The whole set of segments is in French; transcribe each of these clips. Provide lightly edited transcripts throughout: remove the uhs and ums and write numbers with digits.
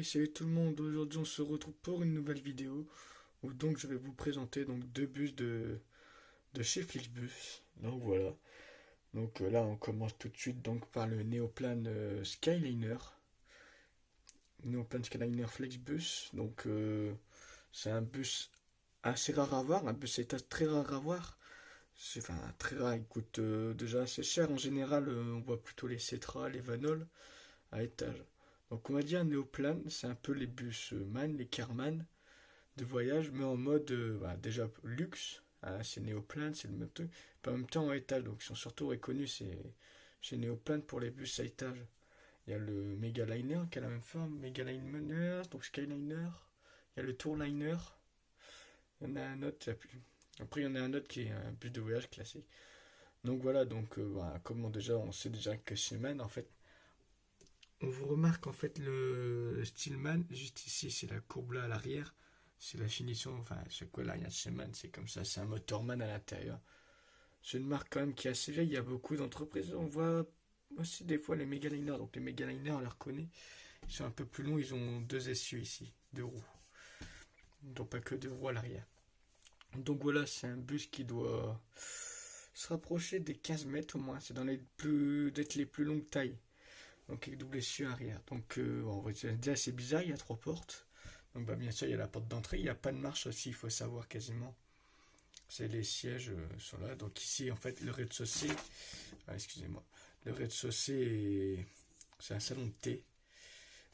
salut tout le monde, aujourd'hui on se retrouve pour une nouvelle vidéo où donc je vais vous présenter donc deux bus de chez Flixbus. Donc voilà, là on commence tout de suite donc par le Néoplane Skyliner. Néoplane Skyliner Flixbus, c'est un bus assez rare à voir, un bus à étage très rare à voir. Enfin très rare, il coûte déjà assez cher en général, on voit plutôt les Cetra, les Vanol à étage. Donc on va dire Néoplane, c'est un peu les bus MAN, les Carman de voyage, mais en mode déjà luxe. Ah, c'est Néoplane, c'est le même truc. Puis en même temps en étage, donc ils sont surtout reconnus chez Néoplane pour les bus à étage. Il y a le Megaliner qui a la même forme, Megaliner, donc Skyliner. Il y a le Tourliner. Il y en a un autre, après il y en a un autre qui est un bus de voyage classique. Donc voilà, comment déjà on sait déjà que chez MAN en fait on vous remarque en fait le Stillman, juste ici c'est la courbe là à l'arrière, c'est la finition, enfin c'est quoi l'arrière de chez Man, c'est comme ça, c'est un moteur Man à l'intérieur. C'est une marque quand même qui est assez vieille, il y a beaucoup d'entreprises, on voit aussi des fois les Megaliners, donc les Megaliners on les reconnaît, ils sont un peu plus longs, ils ont deux essieux ici, deux roues, donc pas que deux roues à l'arrière. Donc voilà, c'est un bus qui doit se rapprocher des 15 mètres au moins, c'est dans les plus d'être les plus longues tailles. Donc avec double essieu arrière. On va dire déjà c'est bizarre, il y a trois portes. Donc bien sûr il y a la porte d'entrée, il n'y a pas de marche aussi, il faut savoir quasiment. C'est les sièges sont là. Donc ici en fait le rez-de-chaussée, excusez-moi, le rez-de-chaussée c'est un salon de thé.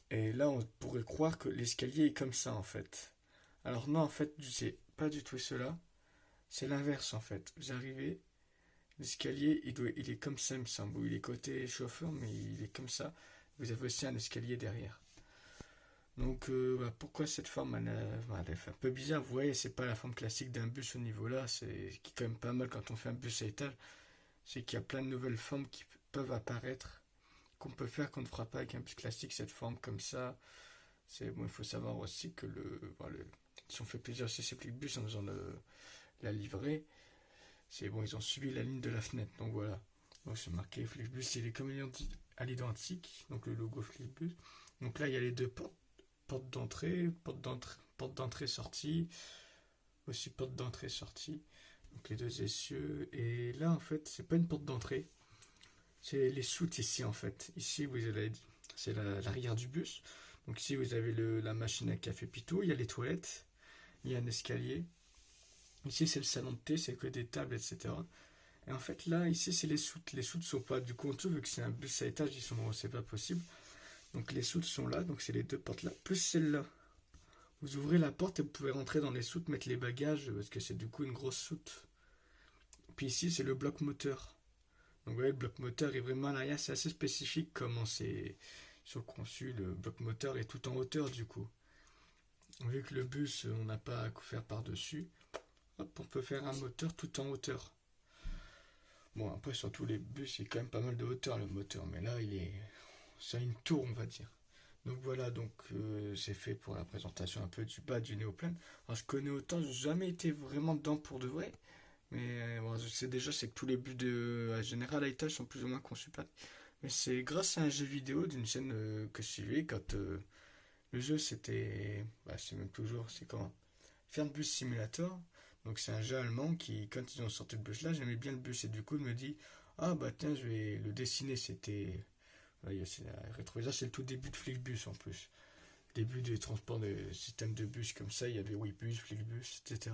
Et là on pourrait croire que l'escalier est comme ça en fait. Alors non en fait c'est pas du tout cela. C'est l'inverse en fait. Vous arrivez, l'escalier il est comme ça il me semble. Il est côté chauffeur mais il est comme ça. Vous avez aussi un escalier derrière. Pourquoi cette forme elle est un peu bizarre. Vous voyez, c'est pas la forme classique d'un bus au niveau là. C'est qui est quand même pas mal quand on fait un bus à étage. C'est qu'il y a plein de nouvelles formes qui peuvent apparaître, qu'on peut faire qu'on ne fera pas avec un bus classique. Cette forme comme ça, c'est bon. Il faut savoir aussi que si on fait plusieurs CC bus en faisant la livrée, c'est bon. Ils ont suivi la ligne de la fenêtre. Donc voilà. Donc c'est marqué Flixbus, il est comme à l'identique. Donc le logo Flixbus. Donc là, il y a les deux portes. Porte d'entrée sortie, aussi porte d'entrée sortie, donc les deux essieux. Et là en fait c'est pas une porte d'entrée, c'est les soutes ici en fait. Ici vous avez dit, c'est l'arrière du bus. Donc ici vous avez la machine à café Pitou, il y a les toilettes, il y a un escalier. Ici c'est le salon de thé, c'est que des tables, etc. Et en fait là ici c'est les soutes. Les soutes sont pas du coup en dessous vu que c'est un bus à étage, c'est pas possible. Donc les soutes sont là, donc c'est les deux portes là, plus celle-là. Vous ouvrez la porte et vous pouvez rentrer dans les soutes, mettre les bagages, parce que c'est du coup une grosse soute. Puis ici, c'est le bloc moteur. Donc vous voyez, le bloc moteur est vraiment à l'arrière, c'est assez spécifique comment c'est conçu. Le bloc moteur est tout en hauteur du coup. Vu que le bus, on n'a pas à faire par-dessus, hop, on peut faire un moteur tout en hauteur. Bon, après, sur tous les bus, il y a quand même pas mal de hauteur le moteur, mais là, c'est une tour, on va dire. Donc voilà, c'est fait pour la présentation un peu du bas du Néoplane. Alors je connais autant, j'ai jamais été vraiment dedans pour de vrai. Mais je sais déjà, c'est que tous les buts de General High sont plus ou moins conçus par. Mais c'est grâce à un jeu vidéo d'une chaîne que je suivais quand le jeu c'était. C'est même toujours, c'est comment Fernbus Simulator. Donc c'est un jeu allemand qui, quand ils ont sorti le bus là, j'aimais bien le bus et du coup je me dis, ah bah tiens, je vais le dessiner. C'était c'est la rétroviseur, c'est le tout début de Flixbus en plus. Début des transports des systèmes de bus comme ça, il y avait Webus, Flixbus, etc.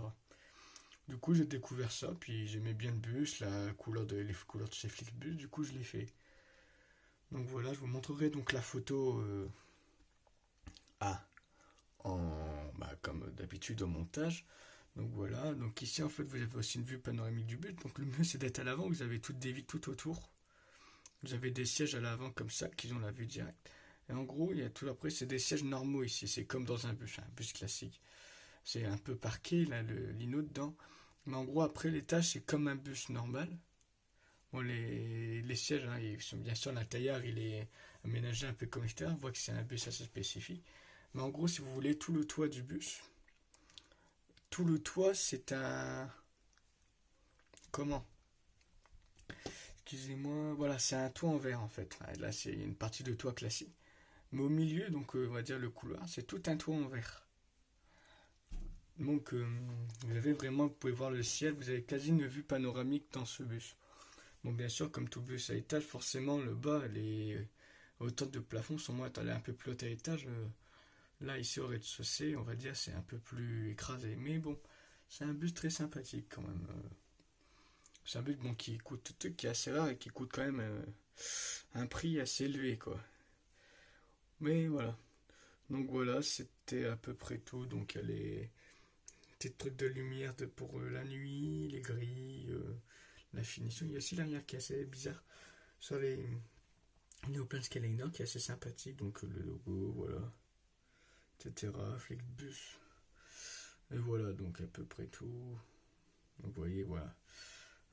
Du coup, j'ai découvert ça, puis j'aimais bien le bus, les couleurs de chez Flixbus, du coup, je l'ai fait. Donc voilà, je vous montrerai donc la photo ah, comme d'habitude au montage. Donc voilà, donc ici en fait vous avez aussi une vue panoramique du bus. Donc le mieux c'est d'être à l'avant, vous avez toutes des vitres tout autour. Vous avez des sièges à l'avant comme ça qui ont la vue directe. Et en gros, il y a tout après, c'est des sièges normaux ici. C'est comme dans un bus classique. C'est un peu parqué, là, le lino dedans. Mais en gros, après, l'étage, c'est comme un bus normal. Bon, les sièges, hein, ils sont bien sûr, l'intérieur, il est aménagé un peu comme l'extérieur. On voit que c'est un bus assez spécifique. Mais en gros, si vous voulez tout le toit du bus, tout le toit, c'est un. Comment Excusez-moi, voilà, c'est un toit en verre en fait. Là, c'est une partie de toit classique. Mais au milieu, donc on va dire le couloir, c'est tout un toit en verre. Donc vous avez vraiment, vous pouvez voir le ciel, vous avez quasi une vue panoramique dans ce bus. Bon, bien sûr, comme tout bus à étage, forcément le bas, les hauteurs de plafond sont moins étalées un peu plus haut à étage. Là, ici au rez-de-chaussée, on va dire, c'est un peu plus écrasé. Mais bon, c'est un bus très sympathique quand même. C'est un bus bon, qui est assez rare et qui coûte quand même un prix assez élevé, quoi. Mais voilà. Donc voilà, c'était à peu près tout. Donc il y a les petits trucs de lumière pour la nuit, les grilles, la finition. Il y a aussi l'arrière qui est assez bizarre. Sur les Neoplan Skyliner qui est assez sympathique. Donc le logo, voilà, etc. Flexbus. Et voilà, donc à peu près tout. Donc vous voyez, voilà.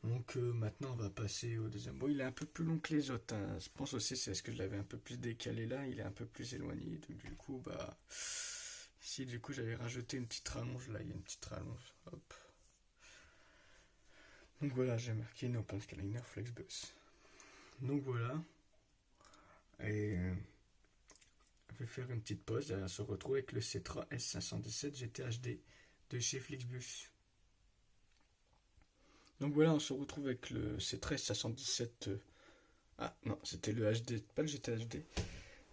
Donc maintenant on va passer au deuxième. Bon, il est un peu plus long que les autres, hein. Je pense aussi c'est parce que je l'avais un peu plus décalé là, il est un peu plus éloigné. Donc du coup, bah... Si du coup j'avais rajouté une petite rallonge, là il y a une petite rallonge. Hop. Donc voilà, j'ai marqué No Plan Skyliner Flexbus. Donc voilà. Et je vais faire une petite pause et on se retrouve avec le Cetra S517 GT HD de chez Flixbus. Donc voilà, on se retrouve avec le Cetra S517. Ah non, c'était le HD, pas le GT HD.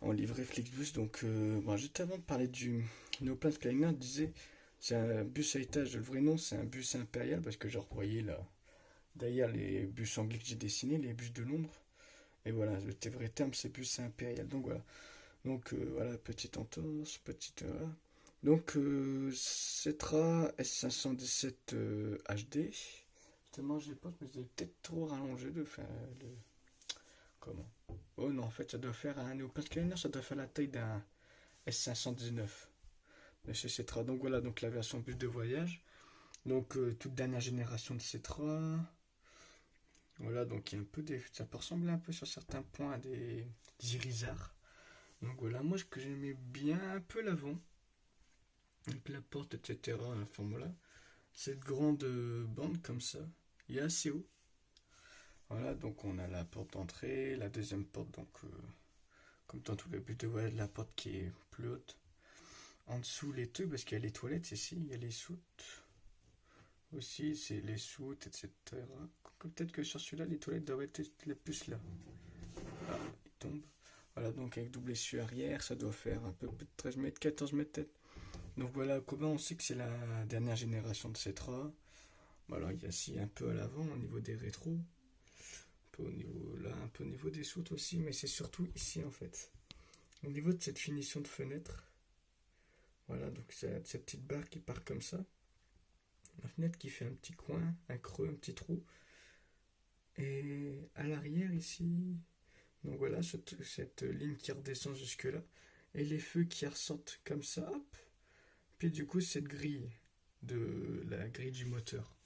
En livré Flixbus. Donc bon, juste avant de parler du Neoplan Skyliner, je disais c'est un bus à étage. Le vrai nom c'est un bus impérial parce que genre vous voyez là derrière les bus anglais que j'ai dessinés, les bus de Londres. Et voilà, le vrai terme c'est bus impérial. Donc voilà. Donc voilà, petite entorse, petite. Voilà. Donc Cetra S517 HD. Justement, j'ai pas, mais j'ai peut-être trop rallongé de faire le. Comment? Oh non, en fait, ça doit faire un Neoplan Skyliner, ça doit faire la taille d'un S519 de chez Cetra. Donc voilà, donc la version bus de voyage. Donc toute dernière génération de Cetra. Voilà, donc il y a un peu des. Ça peut ressembler un peu sur certains points à des irisards. Donc voilà, moi ce que j'aimais bien un peu l'avant. Donc la porte, etc. Enfin voilà. Cette grande bande comme ça. Il est assez haut. Voilà, donc on a la porte d'entrée, la deuxième porte, donc comme dans tous les bus de voyage, la porte qui est plus haute. En dessous, les trucs, parce qu'il y a les toilettes ici, il y a les soutes. Aussi, c'est les soutes, etc. Peut-être que sur celui-là, les toilettes doivent être les plus là. Ah, il tombe. Voilà, donc avec double essuie arrière, ça doit faire un peu plus de 13 mètres, 14 mètres peut-être. Donc voilà, comment on sait que c'est la dernière génération de Cetra. Voilà, il y a aussi un peu à l'avant au niveau des rétros. Un peu au niveau, là, un peu au niveau des soutes aussi, mais c'est surtout ici en fait. Au niveau de cette finition de fenêtre. Voilà, donc c'est cette petite barre qui part comme ça. La fenêtre qui fait un petit coin, un creux, un petit trou. Et à l'arrière ici, donc voilà, cette ligne qui redescend jusque là. Et les feux qui ressortent comme ça, hop. Puis du coup, cette grille de la grille du moteur.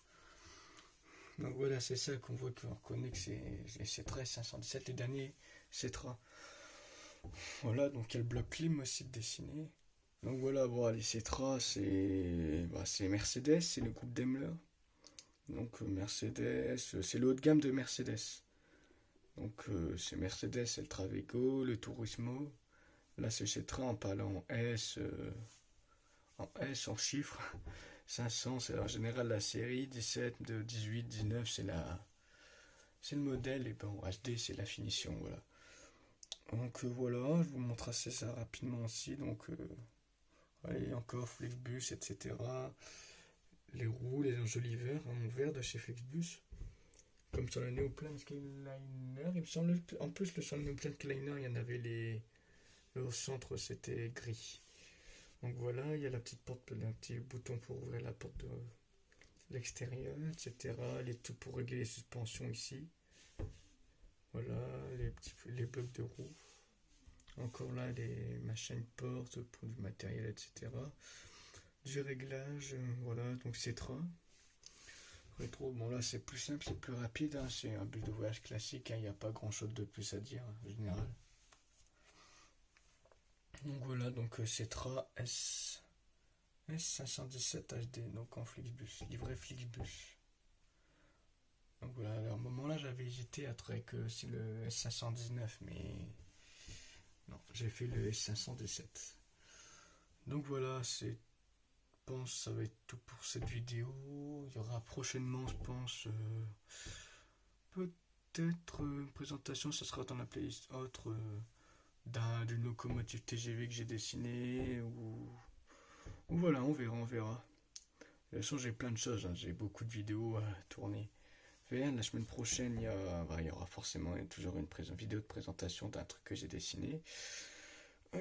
Donc voilà, c'est ça qu'on voit, qu'on reconnaît que c'est Cetra 517, les derniers Cetra. Voilà, donc il y a le bloc clim aussi dessiné. Donc voilà, bon, les Cetra, c'est Mercedes, c'est le groupe Daimler. Donc Mercedes, c'est le haut de gamme de Mercedes. Donc c'est Mercedes, c'est le Travego, le Turismo. Là c'est Cetra en parlant en chiffres. 500, c'est en général la série, 17, 18, 19, c'est le modèle, et bon, HD, c'est la finition, voilà. Donc voilà, je vous montre assez ça rapidement aussi, donc allez, encore Flexbus, etc. Les roues, les enjoliveurs en verre de chez Flexbus, comme sur le Neoplan Skyliner, il me semble, en plus sur le Neoplan Skyliner, il y en avait au centre, c'était gris. Donc voilà, il y a la petite porte, un petit bouton pour ouvrir la porte de l'extérieur, etc. Les tout pour régler les suspensions ici. Voilà, les blocs de roue. Encore là, les machines portes pour du matériel, etc. Du réglage, voilà, donc Cetra. Rétro, bon là c'est plus simple, c'est plus rapide, hein, c'est un bus de voyage classique, il n'y a pas grand chose de plus à dire en général. Donc voilà, donc Cetra S517 HD, donc en Flixbus, livré Flixbus. Donc voilà, à un moment là j'avais hésité à trouver que c'est le S519, mais Non, j'ai fait le S517. Donc voilà, je pense que ça va être tout pour cette vidéo. Il y aura prochainement, je pense, peut-être une présentation, ça sera dans la playlist autre d'une locomotive TGV que j'ai dessinée ou voilà, on verra, on verra. De toute façon, j'ai plein de choses, hein, j'ai beaucoup de vidéos à tourner. La semaine prochaine, il y aura forcément toujours une vidéo de présentation d'un truc que j'ai dessiné. Là,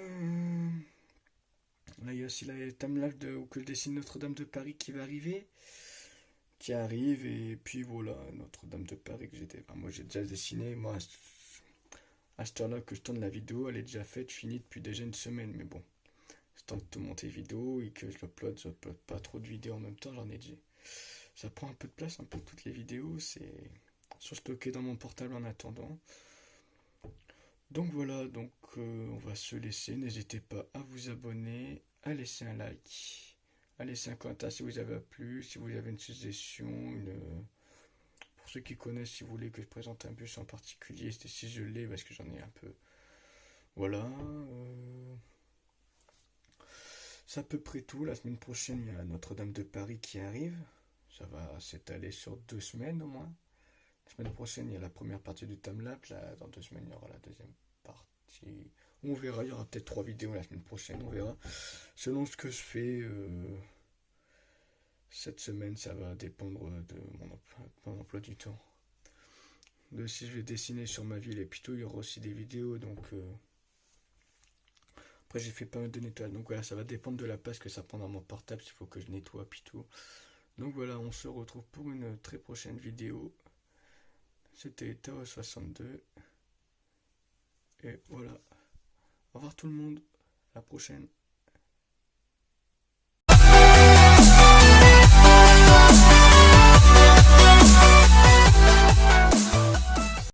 il y a aussi la timelapse où que je dessine Notre-Dame de Paris qui arrive, et puis voilà, Notre-Dame de Paris que moi j'ai déjà dessiné, moi à cette heure-là que je tourne la vidéo, elle est déjà faite, finie depuis déjà une semaine, mais bon, c'est temps de tout monter vidéo et que je l'upload pas trop de vidéos en même temps, j'en ai déjà. Ça prend un peu de place, un peu toutes les vidéos, sont stockées dans mon portable en attendant. Donc voilà, on va se laisser. N'hésitez pas à vous abonner, à laisser un like, à laisser un commentaire si vous avez plu, si vous avez une suggestion, pour ceux qui connaissent, si vous voulez que je présente un bus en particulier, c'était si je l'ai parce que j'en ai un peu. Voilà. C'est à peu près tout. La semaine prochaine, il y a Notre-Dame de Paris qui arrive. Ça va s'étaler sur 2 semaines au moins. La semaine prochaine, il y a la première partie du timelapse. Dans 2 semaines, il y aura la deuxième partie. On verra, il y aura peut-être 3 vidéos la semaine prochaine, on verra. Selon ce que je fais cette semaine, ça va dépendre de mon emploi du temps. De si je vais dessiner sur ma ville et puis tout, il y aura aussi des vidéos. Donc après, j'ai fait pas mal de nettoyage. Donc voilà, ça va dépendre de la place que ça prend dans mon portable, s'il faut que je nettoie puis tout. Donc voilà, on se retrouve pour une très prochaine vidéo. C'était Tao62. Et voilà. Au revoir tout le monde. À la prochaine.